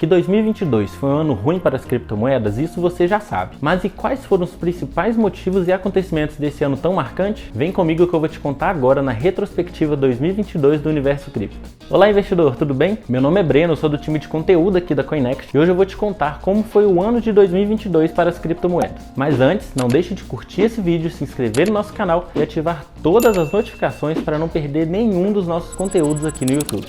Que 2022 foi um ano ruim para as criptomoedas, isso você já sabe. Mas e quais foram os principais motivos e acontecimentos desse ano tão marcante? Vem comigo que eu vou te contar agora na retrospectiva 2022 do Universo Cripto. Olá investidor, tudo bem? Meu nome é Breno, eu sou do time de conteúdo aqui da Coinext e hoje eu vou te contar como foi o ano de 2022 para as criptomoedas. Mas antes, não deixe de curtir esse vídeo, se inscrever no nosso canal e ativar todas as notificações para não perder nenhum dos nossos conteúdos aqui no YouTube.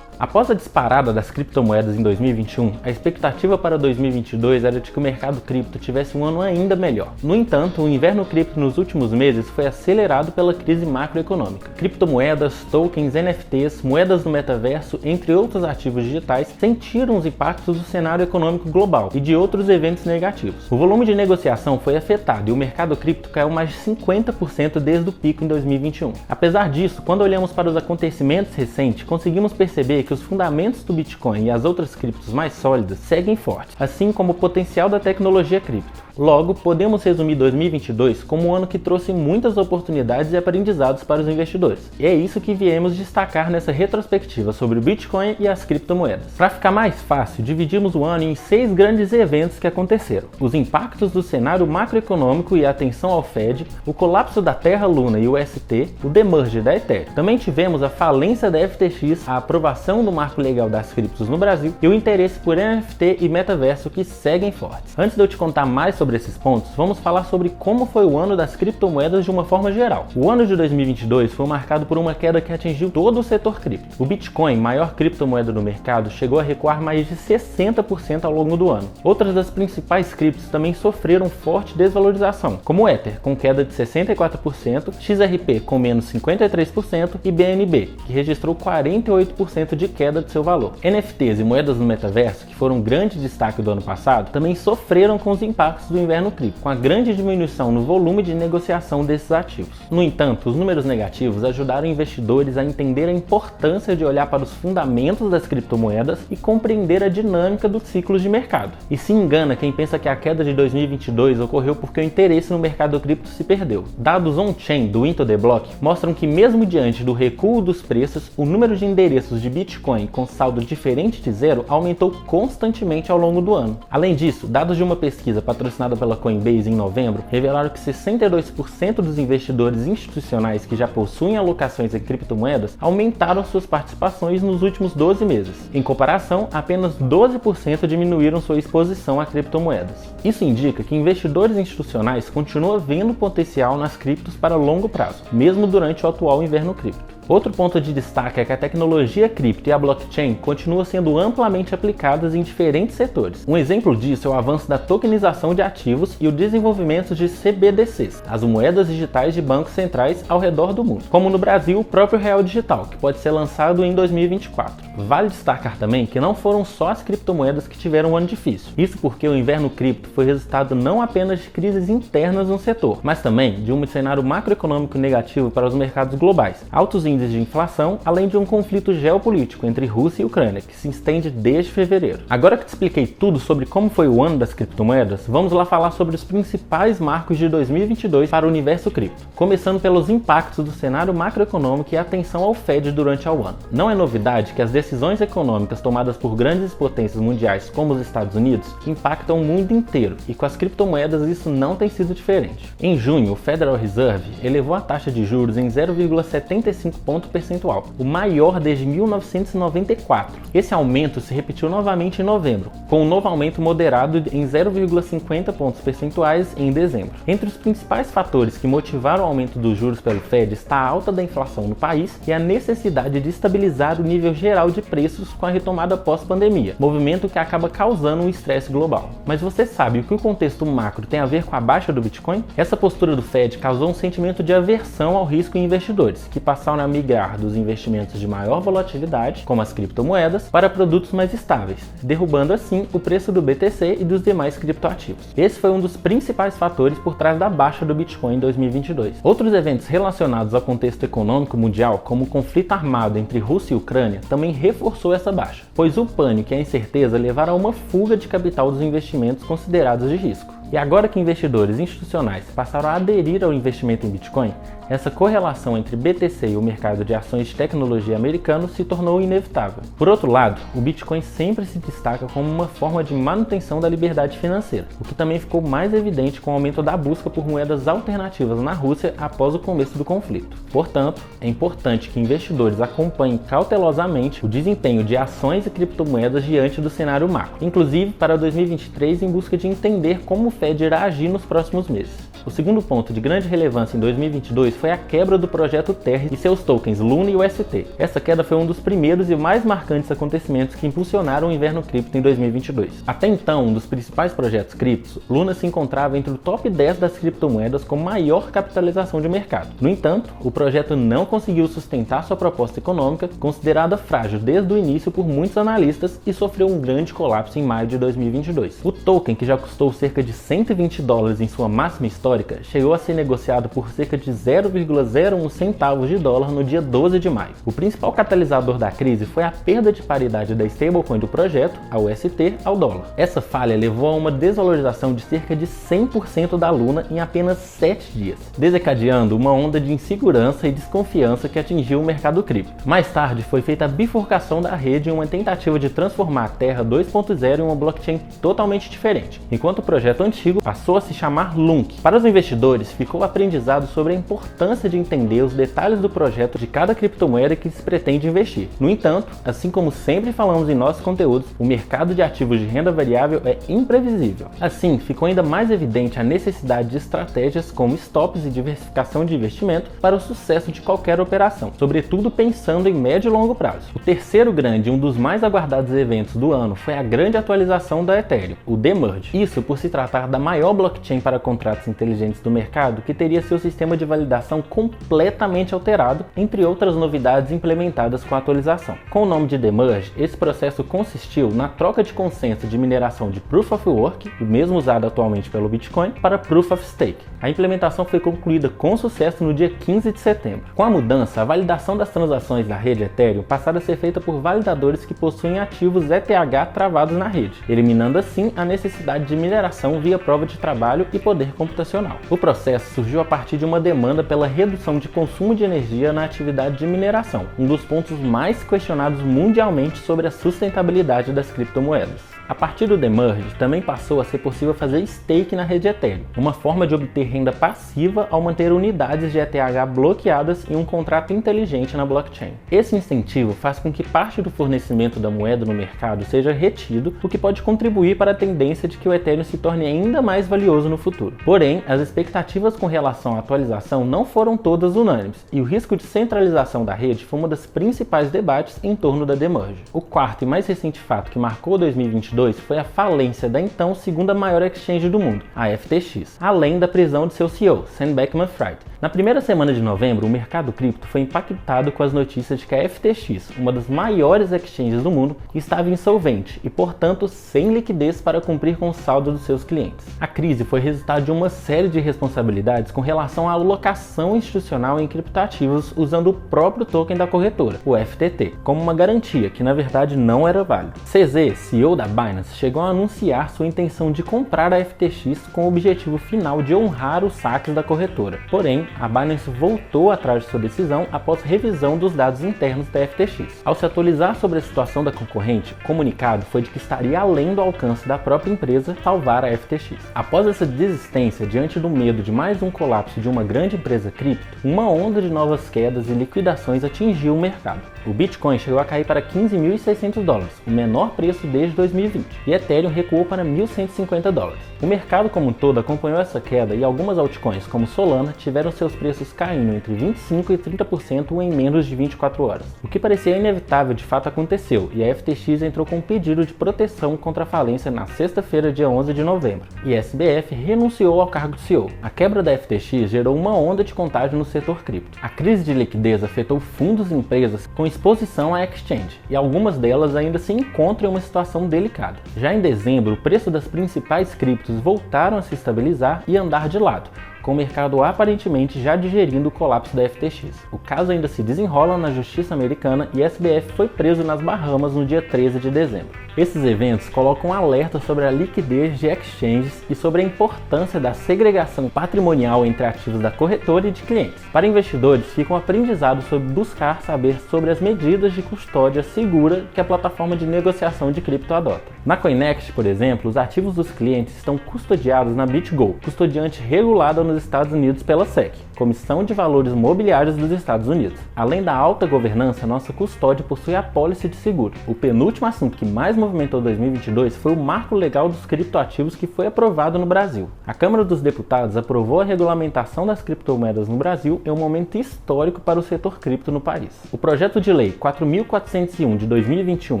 Após a disparada das criptomoedas em 2021, a expectativa para 2022 era de que o mercado cripto tivesse um ano ainda melhor. No entanto, o inverno cripto nos últimos meses foi acelerado pela crise macroeconômica. Criptomoedas, tokens, NFTs, moedas do metaverso, entre outros ativos digitais, sentiram os impactos do cenário econômico global e de outros eventos negativos. O volume de negociação foi afetado e o mercado cripto caiu mais de 50% desde o pico em 2021. Apesar disso, quando olhamos para os acontecimentos recentes, conseguimos perceber que os fundamentos do Bitcoin e as outras criptos mais sólidas seguem fortes, assim como o potencial da tecnologia cripto. Logo, podemos resumir 2022 como um ano que trouxe muitas oportunidades e aprendizados para os investidores. E é isso que viemos destacar nessa retrospectiva sobre o Bitcoin e as criptomoedas. Para ficar mais fácil, dividimos o ano em 6 grandes eventos que aconteceram: os impactos do cenário macroeconômico e a atenção ao Fed, o colapso da Terra Luna e o UST, o demerge da Ethereum. Também tivemos a falência da FTX, a aprovação do marco legal das criptos no Brasil e o interesse por NFT e metaverso que seguem fortes. Antes de eu te contar mais sobre esses pontos, vamos falar sobre como foi o ano das criptomoedas de uma forma geral. O ano de 2022 foi marcado por uma queda que atingiu todo o setor cripto. O Bitcoin, maior criptomoeda do mercado, chegou a recuar mais de 60% ao longo do ano. Outras das principais criptos também sofreram forte desvalorização, como o Ether, com queda de 64%, XRP com menos 53% e BNB, que registrou 48% de queda de seu valor. NFTs e moedas no metaverso, que foram um grande destaque do ano passado, também sofreram com os impactos do inverno cripto, com a grande diminuição no volume de negociação desses ativos. No entanto, os números negativos ajudaram investidores a entender a importância de olhar para os fundamentos das criptomoedas e compreender a dinâmica dos ciclos de mercado. E se engana quem pensa que a queda de 2022 ocorreu porque o interesse no mercado cripto se perdeu. Dados on-chain do Into the Block mostram que mesmo diante do recuo dos preços, o número de endereços de Bitcoin com saldo diferente de zero aumentou constantemente ao longo do ano. Além disso, dados de uma pesquisa patrocinada pela Coinbase em novembro revelaram que 62% dos investidores institucionais que já possuem alocações em criptomoedas aumentaram suas participações nos últimos 12 meses. Em comparação, apenas 12% diminuíram sua exposição a criptomoedas. Isso indica que investidores institucionais continuam vendo potencial nas criptos para longo prazo, mesmo durante o atual inverno cripto. Outro ponto de destaque é que a tecnologia cripto e a blockchain continuam sendo amplamente aplicadas em diferentes setores. Um exemplo disso é o avanço da tokenização de ativos e o desenvolvimento de CBDCs, as moedas digitais de bancos centrais ao redor do mundo, como no Brasil o próprio Real Digital, que pode ser lançado em 2024. Vale destacar também que não foram só as criptomoedas que tiveram um ano difícil. Isso porque o inverno cripto foi resultado não apenas de crises internas no setor, mas também de um cenário macroeconômico negativo para os mercados globais, altos índices de inflação, além de um conflito geopolítico entre Rússia e Ucrânia, que se estende desde fevereiro. Agora que te expliquei tudo sobre como foi o ano das criptomoedas, vamos lá falar sobre os principais marcos de 2022 para o universo cripto, começando pelos impactos do cenário macroeconômico e a atenção ao Fed durante o ano. Não é novidade que as decisões econômicas tomadas por grandes potências mundiais como os Estados Unidos impactam o mundo inteiro, e com as criptomoedas isso não tem sido diferente. Em junho, o Federal Reserve elevou a taxa de juros em 0,75 ponto percentual, o maior desde 1994. Esse aumento se repetiu novamente em novembro, com um novo aumento moderado em 0,50 pontos percentuais em dezembro. Entre os principais fatores que motivaram o aumento dos juros pelo Fed está a alta da inflação no país e a necessidade de estabilizar o nível geral de preços com a retomada pós-pandemia, movimento que acaba causando um estresse global. Mas você sabe o que o contexto macro tem a ver com a baixa do Bitcoin? Essa postura do Fed causou um sentimento de aversão ao risco em investidores, que passaram a migrar dos investimentos de maior volatilidade, como as criptomoedas, para produtos mais estáveis, derrubando assim o preço do BTC e dos demais criptoativos. Esse foi um dos principais fatores por trás da baixa do Bitcoin em 2022. Outros eventos relacionados ao contexto econômico mundial, como o conflito armado entre Rússia e Ucrânia, também reforçou essa baixa, pois o pânico e a incerteza levaram a uma fuga de capital dos investimentos considerados de risco. E agora que investidores institucionais passaram a aderir ao investimento em Bitcoin, essa correlação entre BTC e o mercado de ações de tecnologia americano se tornou inevitável. Por outro lado, o Bitcoin sempre se destaca como uma forma de manutenção da liberdade financeira, o que também ficou mais evidente com o aumento da busca por moedas alternativas na Rússia após o começo do conflito. Portanto, é importante que investidores acompanhem cautelosamente o desempenho de ações e criptomoedas diante do cenário macro, inclusive para 2023, em busca de entender como o Fed irá agir nos próximos meses. O segundo ponto de grande relevância em 2022 foi a quebra do projeto Terra e seus tokens Luna e UST. Essa queda foi um dos primeiros e mais marcantes acontecimentos que impulsionaram o inverno cripto em 2022. Até então, um dos principais projetos criptos, Luna se encontrava entre o top 10 das criptomoedas com maior capitalização de mercado. No entanto, o projeto não conseguiu sustentar sua proposta econômica, considerada frágil desde o início por muitos analistas, e sofreu um grande colapso em maio de 2022. O token, que já custou cerca de $120 em sua máxima histórica, chegou a ser negociado por cerca de 0,01 centavos de dólar no dia 12 de maio. O principal catalisador da crise foi a perda de paridade da stablecoin do projeto, a UST, ao dólar. Essa falha levou a uma desvalorização de cerca de 100% da Luna em apenas 7 dias, desencadeando uma onda de insegurança e desconfiança que atingiu o mercado cripto. Mais tarde foi feita a bifurcação da rede em uma tentativa de transformar a Terra 2.0 em uma blockchain totalmente diferente, enquanto o projeto antigo passou a se chamar Lunk. Para os investidores, ficou o aprendizado sobre a importância de entender os detalhes do projeto de cada criptomoeda que se pretende investir. No entanto, assim como sempre falamos em nossos conteúdos, o mercado de ativos de renda variável é imprevisível. Assim, ficou ainda mais evidente a necessidade de estratégias como stops e diversificação de investimento para o sucesso de qualquer operação, sobretudo pensando em médio e longo prazo. O terceiro grande e um dos mais aguardados eventos do ano foi a grande atualização da Ethereum, o Demerge. Isso por se tratar da maior blockchain para contratos inteligentes do mercado, que teria seu sistema de validação completamente alterado, entre outras novidades implementadas com a atualização. Com o nome de Demerge, esse processo consistiu na troca de consenso de mineração de Proof of Work, o mesmo usado atualmente pelo Bitcoin, para Proof of Stake. A implementação foi concluída com sucesso no dia 15 de setembro. Com a mudança, a validação das transações da rede Ethereum passaram a ser feita por validadores que possuem ativos ETH travados na rede, eliminando assim a necessidade de mineração via prova de trabalho e poder computacional. O processo surgiu a partir de uma demanda pela redução de consumo de energia na atividade de mineração, um dos pontos mais questionados mundialmente sobre a sustentabilidade das criptomoedas. A partir do Demerge, também passou a ser possível fazer stake na rede Ethereum, uma forma de obter renda passiva ao manter unidades de ETH bloqueadas em um contrato inteligente na blockchain. Esse incentivo faz com que parte do fornecimento da moeda no mercado seja retido, o que pode contribuir para a tendência de que o Ethereum se torne ainda mais valioso no futuro. Porém, as expectativas com relação à atualização não foram todas unânimes, e o risco de centralização da rede foi um dos principais debates em torno da Demerge. O quarto e mais recente fato que marcou 2022 foi a falência da então segunda maior exchange do mundo, a FTX, além da prisão de seu CEO, Sam Bankman-Fried. Na primeira semana de novembro, o mercado cripto foi impactado com as notícias de que a FTX, uma das maiores exchanges do mundo, estava insolvente e, portanto, sem liquidez para cumprir com o saldo dos seus clientes. A crise foi resultado de uma série de responsabilidades com relação à alocação institucional em criptoativos usando o próprio token da corretora, o FTT, como uma garantia que, na verdade, não era válido. CZ, CEO da Binance, chegou a anunciar sua intenção de comprar a FTX com o objetivo final de honrar os saques da corretora. Porém, a Binance voltou atrás de sua decisão após revisão dos dados internos da FTX. Ao se atualizar sobre a situação da concorrente, o comunicado foi de que estaria além do alcance da própria empresa salvar a FTX. Após essa desistência diante do medo de mais um colapso de uma grande empresa cripto, uma onda de novas quedas e liquidações atingiu o mercado. O Bitcoin chegou a cair para $15.600, o menor preço desde 2020, e Ethereum recuou para $1.150. O mercado como um todo acompanhou essa queda e algumas altcoins, como Solana, tiveram seus preços caindo entre 25% e 30% em menos de 24 horas. O que parecia inevitável de fato aconteceu, e a FTX entrou com um pedido de proteção contra a falência na sexta-feira, dia 11 de novembro, e a SBF renunciou ao cargo de CEO. A quebra da FTX gerou uma onda de contágio no setor cripto. A crise de liquidez afetou fundos e empresas com exposição à exchange, e algumas delas ainda se encontram em uma situação delicada. Já em dezembro, o preço das principais criptos voltaram a se estabilizar e andar de lado, com o mercado aparentemente já digerindo o colapso da FTX. O caso ainda se desenrola na justiça americana e SBF foi preso nas Bahamas no dia 13 de dezembro. Esses eventos colocam um alerta sobre a liquidez de exchanges e sobre a importância da segregação patrimonial entre ativos da corretora e de clientes. Para investidores, fica um aprendizado sobre buscar saber sobre as medidas de custódia segura que a plataforma de negociação de cripto adota. Na Coinext, por exemplo, os ativos dos clientes estão custodiados na BitGo, custodiante regulada nos Estados Unidos pela SEC, Comissão de Valores Mobiliários dos Estados Unidos. Além da alta governança, nossa custódia possui a pólice de seguro. O penúltimo assunto que mais movimentou 2022 foi o marco legal dos criptoativos que foi aprovado no Brasil. A Câmara dos Deputados aprovou a regulamentação das criptomoedas no Brasil em um momento histórico para o setor cripto no país. O projeto de lei 4.401 de 2021,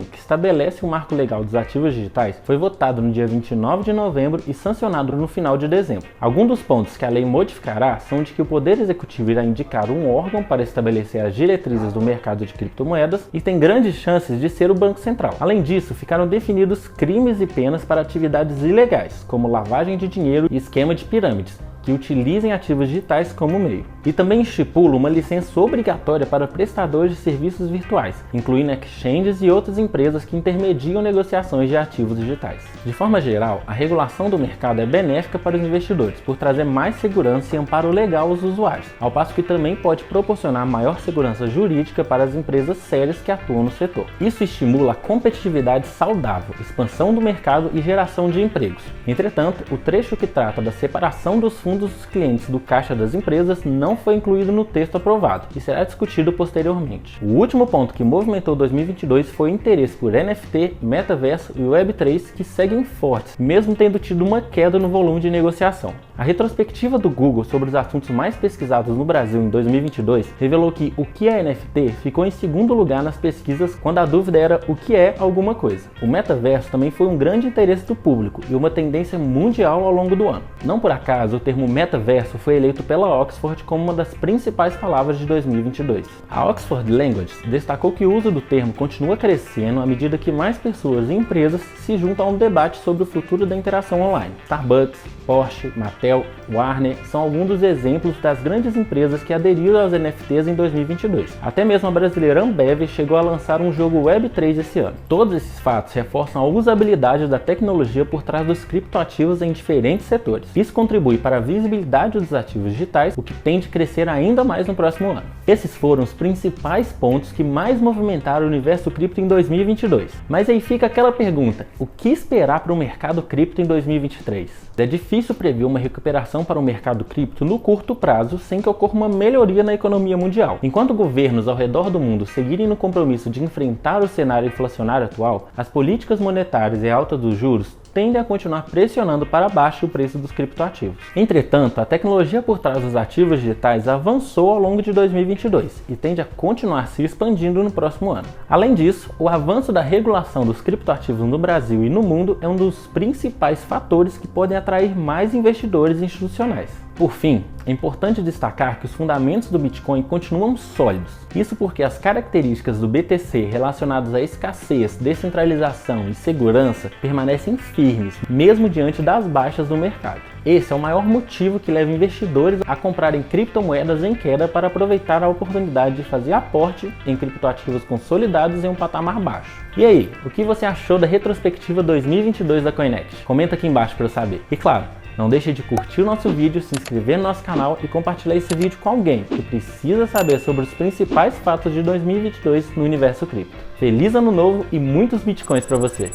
que estabelece o marco legal dos ativos digitais, foi votado no dia 29 de novembro e sancionado no final de dezembro. Alguns dos pontos que a lei modificará são de que o Poder Executivo irá indicar um órgão para estabelecer as diretrizes do mercado de criptomoedas e tem grandes chances de ser o Banco Central. Além disso, ficaram definidos crimes e penas para atividades ilegais, como lavagem de dinheiro e esquema de pirâmides, que utilizem ativos digitais como meio. E também estipula uma licença obrigatória para prestadores de serviços virtuais, incluindo exchanges e outras empresas que intermediam negociações de ativos digitais. De forma geral, a regulação do mercado é benéfica para os investidores, por trazer mais segurança e amparo legal aos usuários, ao passo que também pode proporcionar maior segurança jurídica para as empresas sérias que atuam no setor. Isso estimula a competitividade saudável, expansão do mercado e geração de empregos. Entretanto, o trecho que trata da separação dos fundos dos clientes do caixa das empresas não foi incluído no texto aprovado e será discutido posteriormente. O último ponto que movimentou 2022 foi o interesse por NFT, metaverso e Web3, que seguem fortes, mesmo tendo tido uma queda no volume de negociação. A retrospectiva do Google sobre os assuntos mais pesquisados no Brasil em 2022 revelou que o que é NFT ficou em segundo lugar nas pesquisas quando a dúvida era o que é alguma coisa. O metaverso também foi um grande interesse do público e uma tendência mundial ao longo do ano. Não por acaso, o termo metaverso foi eleito pela Oxford como uma das principais palavras de 2022. A Oxford Languages destacou que o uso do termo continua crescendo à medida que mais pessoas e empresas se juntam a um debate sobre o futuro da interação online. Starbucks, Porsche, Mattel, Warner são alguns dos exemplos das grandes empresas que aderiram aos NFTs em 2022. Até mesmo a brasileira Ambev chegou a lançar um jogo Web3 esse ano. Todos esses fatos reforçam a usabilidade da tecnologia por trás dos criptoativos em diferentes setores. Isso contribui para a visibilidade dos ativos digitais, o que tende a crescer ainda mais no próximo ano. Esses foram os principais pontos que mais movimentaram o universo cripto em 2022. Mas aí fica aquela pergunta: o que esperar para o mercado cripto em 2023? É difícil prever uma recuperação para o mercado cripto no curto prazo sem que ocorra uma melhoria na economia mundial. Enquanto governos ao redor do mundo seguirem no compromisso de enfrentar o cenário inflacionário atual, as políticas monetárias e a alta dos juros tendem a continuar pressionando para baixo o preço dos criptoativos. Entretanto, a tecnologia por trás dos ativos digitais avançou ao longo de 2022 e tende a continuar se expandindo no próximo ano. Além disso, o avanço da regulação dos criptoativos no Brasil e no mundo é um dos principais fatores que podem atrair mais investidores institucionais. Por fim, é importante destacar que os fundamentos do Bitcoin continuam sólidos. Isso porque as características do BTC relacionadas à escassez, descentralização e segurança permanecem firmes, mesmo diante das baixas do mercado. Esse é o maior motivo que leva investidores a comprarem criptomoedas em queda para aproveitar a oportunidade de fazer aporte em criptoativos consolidados em um patamar baixo. E aí, o que você achou da retrospectiva 2022 da Coinext? Comenta aqui embaixo para eu saber. E claro, não deixe de curtir o nosso vídeo, se inscrever no nosso canal e compartilhar esse vídeo com alguém que precisa saber sobre os principais fatos de 2022 no universo cripto. Feliz ano novo e muitos bitcoins para você!